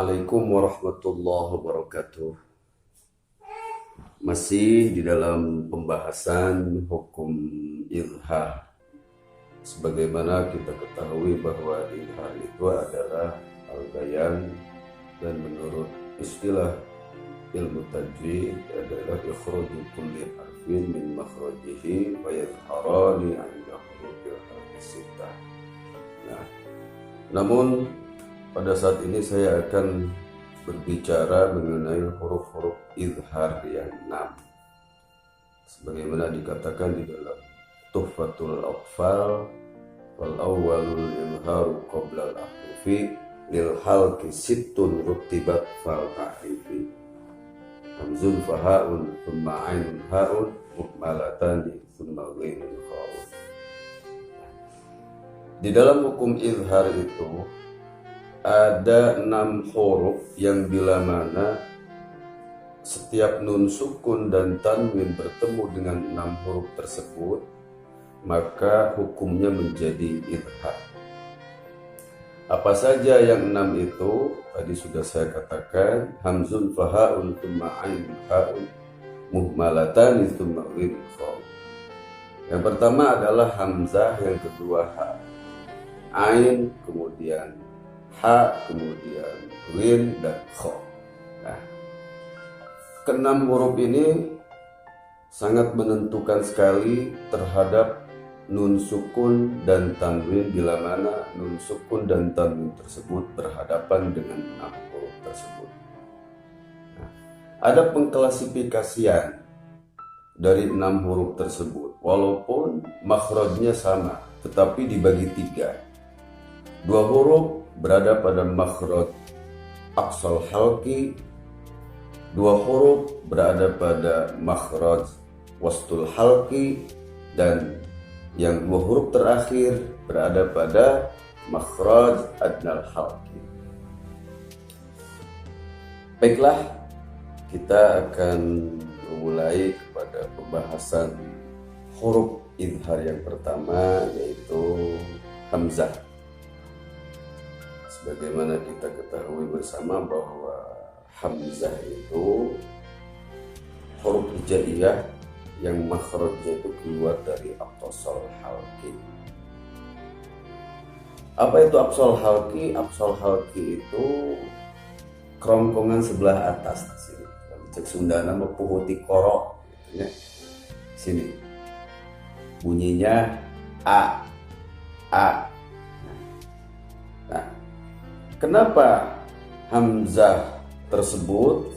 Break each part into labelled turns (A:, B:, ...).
A: Assalamualaikum warahmatullahi wabarakatuh. Masih di dalam pembahasan hukum izhar. Sebagaimana kita ketahui bahwa izhar itu adalah al-bayan, dan menurut istilah ilmu tajwid adalah ikhruju kulli harfin min makhrajihi wa yadhharani 'inda hurufil harfi sittah. Nah, namun pada saat ini saya akan berbicara mengenai huruf-huruf izhar yang 6. Sebagaimana dikatakan di dalam Tuhfatul Atfal, wal awwalul izharu qabla al-ahrufi lil halqi sittun rutibat fal ta'rifi. Hamzun fahaun thumma ainun haun muhmalatani thumma ghainun khaun. Di dalam hukum izhar itu ada 6 huruf yang bila mana setiap nun sukun dan tanwin bertemu dengan 6 huruf tersebut, maka hukumnya menjadi izhar. Apa saja yang 6 itu? Tadi sudah saya katakan, hamzun fahaun thumma ainun haun muhmalatan thumma ghainun khaun. Yang pertama adalah hamzah, yang kedua ha, ain, kemudian ha, kemudian ghin dan kha. Nah, keenam huruf ini sangat menentukan sekali terhadap nun sukun dan tanwin bila mana nun sukun dan tanwin tersebut berhadapan dengan 6 huruf tersebut. Nah, ada pengklasifikasian dari 6 huruf tersebut, walaupun makhrajnya sama tetapi dibagi 3. 2 huruf berada pada makhraj aqsal halqi, 2 huruf berada pada makhraj wastul halqi, dan yang 2 huruf terakhir berada pada makhraj adnal halqi. Baiklah, kita akan memulai kepada pembahasan huruf izhar yang pertama, yaitu hamzah. Sebagaimana kita ketahui bersama bahwa hamzah itu huruf hijaiyah yang makhrajnya itu keluar dari aqsal halqi. Apa itu aqsal halqi? Aqsal halqi itu kerongkongan sebelah atas sini. Cek Sunda nama puhuti korok, ya. Sini bunyinya a. Nah, kenapa hamzah tersebut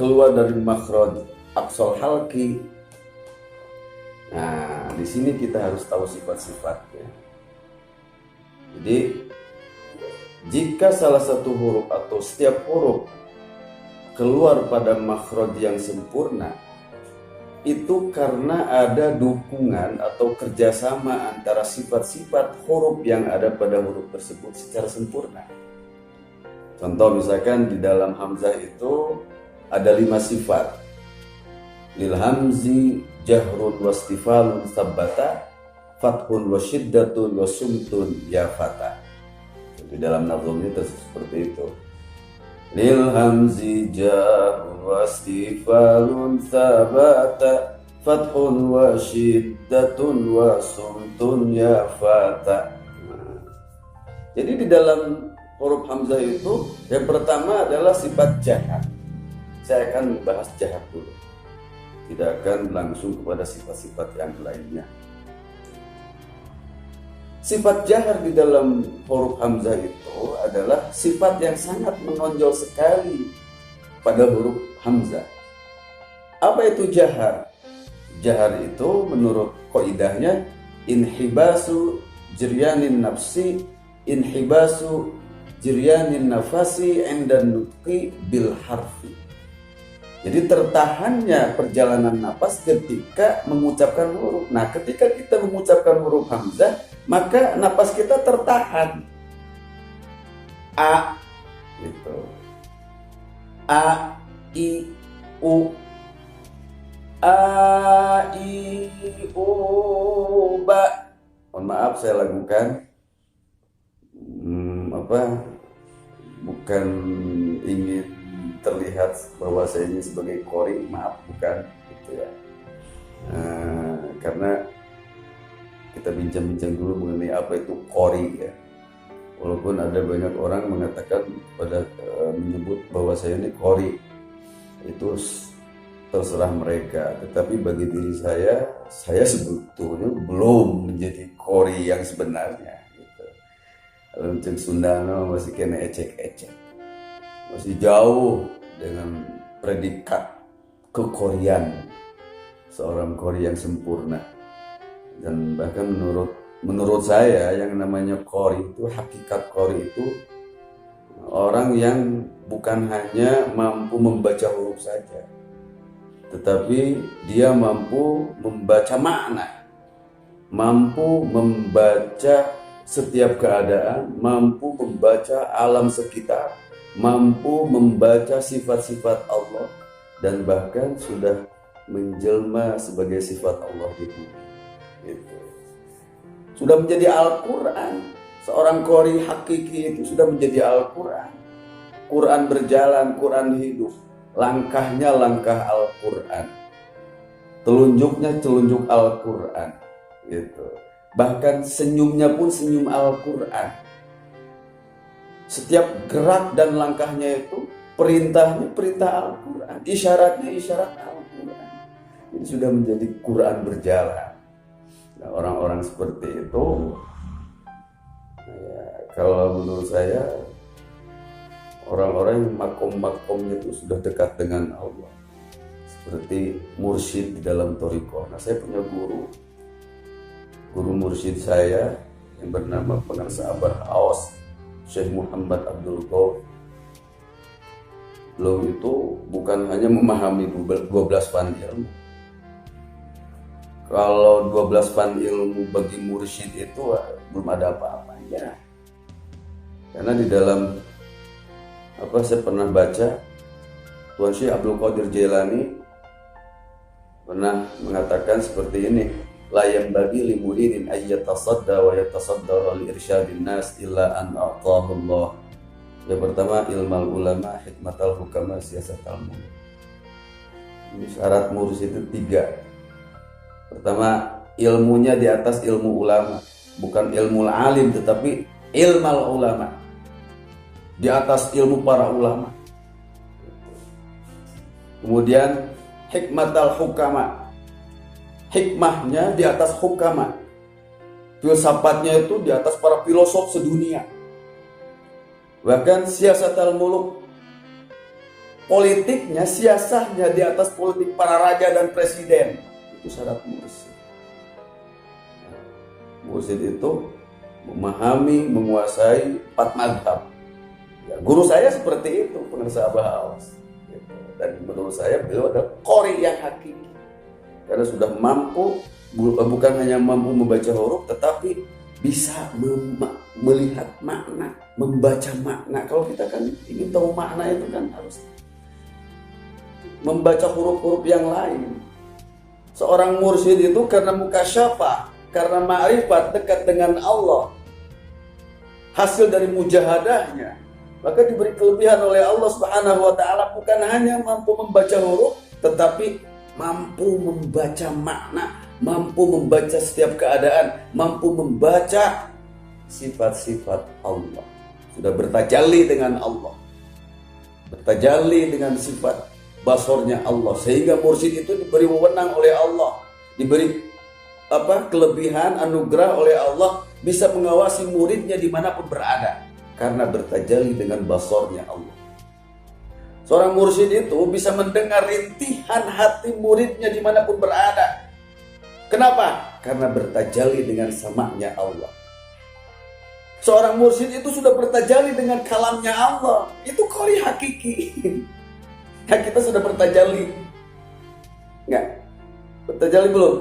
A: keluar dari makhraj aqsal halqi? Nah, di sini kita harus tahu sifat-sifatnya. Jadi, jika salah satu huruf atau setiap huruf keluar pada makhraj yang sempurna, itu karena ada dukungan atau kerjasama antara sifat-sifat huruf yang ada pada huruf tersebut secara sempurna. Contoh misalkan di dalam hamzah itu ada 5 sifat. Lil hamzi jahrun wastifalun sabbata fathun wasyiddatun wasumtun ya fata. Di dalam nazmnya seperti itu. Lil hamzi jahrun wastifalun sabbata fathun wasyiddatun wasumtun ya fata. Nah, jadi di dalam huruf hamzah itu yang pertama adalah sifat jahar. Saya akan membahas jahar dulu, tidak akan langsung kepada sifat-sifat yang lainnya. Sifat jahar di dalam huruf hamzah itu adalah sifat yang sangat menonjol sekali pada huruf hamzah. Apa itu jahar? Jahar itu menurut qaidahnya inhibasu jiryanin nafsi, inhibasu jiryanin nafasi indan nutqi bil harfi. Jadi tertahannya perjalanan napas ketika mengucapkan huruf. Nah, ketika kita mengucapkan huruf hamzah, maka napas kita tertahan. A gitu. A, I, U. A, I, U, Ba. Mohon maaf saya lakukan bukan ingin terlihat bahwa saya ini sebagai qori, maaf, bukan gitu ya. Karena kita bincang-bincang dulu mengenai apa itu qori ya. Walaupun ada banyak orang mengatakan menyebut bahwa saya ini qori, itu terserah mereka. Tetapi bagi diri saya sebetulnya belum menjadi qori yang sebenarnya. Gitu. Kalau cek Sundana masih kena ecek-ecek, masih jauh dengan predikat kekorian seorang qori yang sempurna. Dan bahkan menurut saya yang namanya qori itu, hakikat qori itu orang yang bukan hanya mampu membaca huruf saja, tetapi dia mampu membaca makna, mampu membaca setiap keadaan, mampu membaca alam sekitar, mampu membaca sifat-sifat Allah, dan bahkan sudah menjelma sebagai sifat Allah di bumi. Gitu. Sudah menjadi Al-Quran. Seorang qori hakiki itu sudah menjadi Al-Quran. Quran berjalan, Quran hidup. Langkahnya langkah Al-Quran. Telunjuknya telunjuk Al-Quran. Gitu. Bahkan senyumnya pun senyum Al-Quran. Setiap gerak dan langkahnya itu perintahnya perintah Al-Quran. Isyaratnya isyarat Al-Quran. Ini sudah menjadi Quran berjalan. Nah, orang-orang seperti itu ya, kalau menurut saya orang-orang yang makom-makomnya itu sudah dekat dengan Allah, seperti mursyid di dalam thariqah. Nah, saya punya guru mursyid saya yang bernama Pengarsa Abah Awas, Syekh Muhammad Abdul Qauf. Beliau itu bukan hanya memahami 12 fan ilmu. Kalau 12 fan ilmu bagi mursyid itu belum ada apa-apanya. Karena di dalam saya pernah baca, Tuan Syekh Abdul Qadir Jailani pernah mengatakan seperti ini, la yanbaghi li muridin ay yatasadda wa yatasaddara li irsyadin nas illa an a'tahu Allah. Yang pertama, ilmal ulama, hikmatal hukama, siyasatal muluk. Ini syarat mursyid itu 3. Pertama, ilmunya di atas ilmu ulama, bukan ilmu alim tetapi ilmal ulama, di atas ilmu para ulama. Kemudian hikmatal hukama, hikmahnya di atas hukama, filsafatnya itu di atas para filosof sedunia. Bahkan siyasatal muluk, politiknya, siasahnya di atas politik para raja dan presiden. Itu syarat mursyid. Mursyid itu memahami, menguasai 4 mazhab. Ya, guru saya seperti itu, Pengarsa Abah Awas. Gitu. Dan menurut saya beliau adalah qori yang hakiki. Karena sudah mampu, bukan hanya mampu membaca huruf, tetapi bisa melihat makna, membaca makna. Kalau kita kan ingin tahu makna itu kan harus membaca huruf-huruf yang lain. Seorang mursyid itu karena mukasyafah, karena ma'rifat, dekat dengan Allah, hasil dari mujahadahnya, maka diberi kelebihan oleh Allah Subhanahu wa ta'ala, bukan hanya mampu membaca huruf, tetapi mampu membaca makna, mampu membaca setiap keadaan, mampu membaca sifat-sifat Allah. Sudah bertajalli dengan Allah, bertajalli dengan sifat basornya Allah, sehingga mursyid itu diberi wewenang oleh Allah, diberi kelebihan anugerah oleh Allah, bisa mengawasi muridnya dimanapun berada, karena bertajalli dengan basornya Allah. Seorang mursyid itu bisa mendengar rintihan hati muridnya dimanapun berada. Kenapa? Karena bertajalli dengan samanya Allah. Seorang mursyid itu sudah bertajalli dengan kalamnya Allah. Itu qori hakiki. Ya, kita sudah bertajalli. Enggak? Bertajalli belum?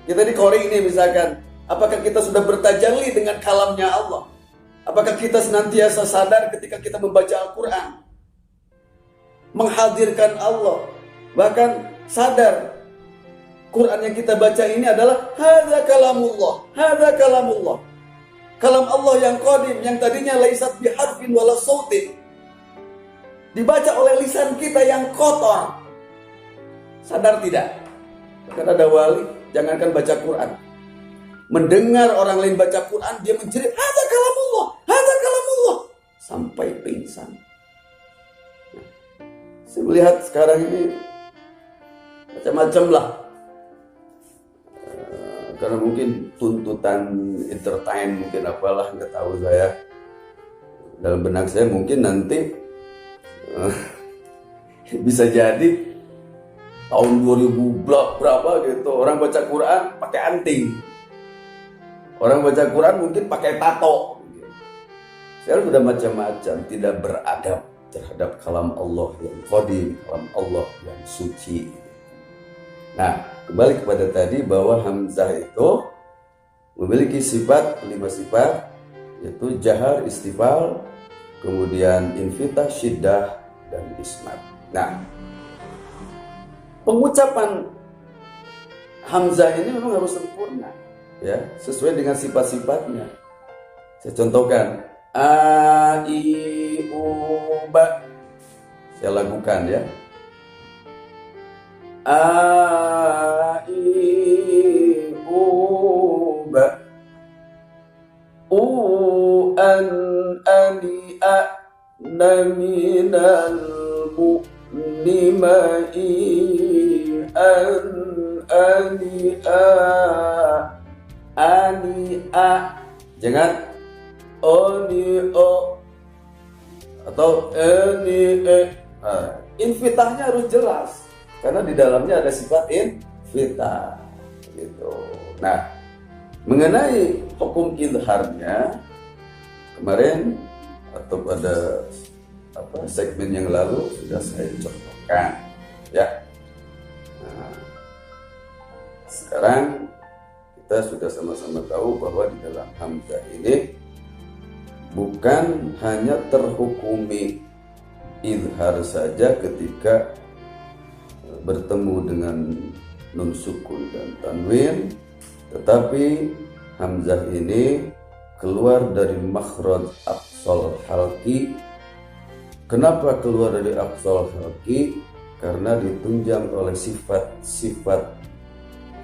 A: Kita di qori ini misalkan, apakah kita sudah bertajalli dengan kalamnya Allah? Apakah kita senantiasa sadar ketika kita membaca Al-Quran, menghadirkan Allah, bahkan sadar Quran yang kita baca ini adalah hadza kalamullah, hadza kalamullah. Kalam Allah yang qadim, yang tadinya laisat biharfin wala sautin, dibaca oleh lisan kita yang kotor. Sadar tidak? Karena ada wali, jangankan baca Quran, mendengar orang lain baca Quran, dia menjerit, hadza kalamullah, hadza kalamullah, sampai pingsan. Saya melihat sekarang ini macam-macam lah. Karena mungkin tuntutan entertain, mungkin apalah, nggak tahu saya. Dalam benak saya mungkin nanti bisa jadi tahun 2000 berapa gitu, orang baca Quran pakai anting, orang baca Quran mungkin pakai tato. Sekarang sudah macam-macam, tidak beradab terhadap kalam Allah yang qadim, kalam Allah yang suci. Nah, kembali kepada tadi bahwa hamzah itu memiliki sifat, 5 sifat, yaitu jahar, istifal, kemudian infitah, syiddah, dan isnad. Nah, pengucapan hamzah ini memang harus sempurna, ya, sesuai dengan sifat-sifatnya. Saya contohkan, a, i, u, ba. Saya lakukan ya. A, i, u, ba. U, an, ani, a, na, minal, mu, lima, i, an, ani, a, ani, a. Jangan oni, o, atau ni, e. Nah, infitahnya harus jelas, karena di dalamnya ada sifat infitah gitu. Nah, mengenai hukum izharnya kemarin atau pada segmen yang lalu sudah saya contohkan ya. Nah, sekarang kita sudah sama-sama tahu bahwa di dalam hamzah ini bukan hanya terhukumi izhar saja ketika bertemu dengan nun sukun dan tanwin, tetapi hamzah ini keluar dari makhraj aqsal halqi. Kenapa keluar dari aqsal halqi? Karena ditunjang oleh sifat-sifat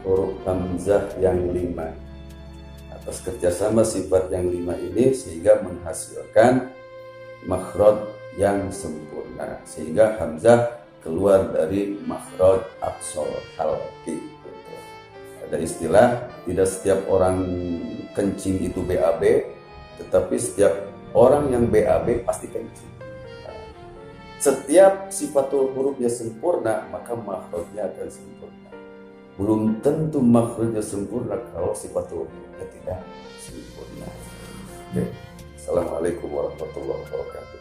A: huruf hamzah yang 5. Atas kerjasama sifat yang 5 ini sehingga menghasilkan makhraj yang sempurna, sehingga hamzah keluar dari makhraj aqsal halqi. Ada istilah, tidak setiap orang kencing itu BAB, tetapi setiap orang yang BAB pasti kencing. Setiap sifatul hurufnya sempurna, maka makhrajnya akan sempurna. Belum tentu makhrajnya sempurna kalau sifatul hurufnya tidak sempurna. Oke. Assalamualaikum warahmatullahi wabarakatuh.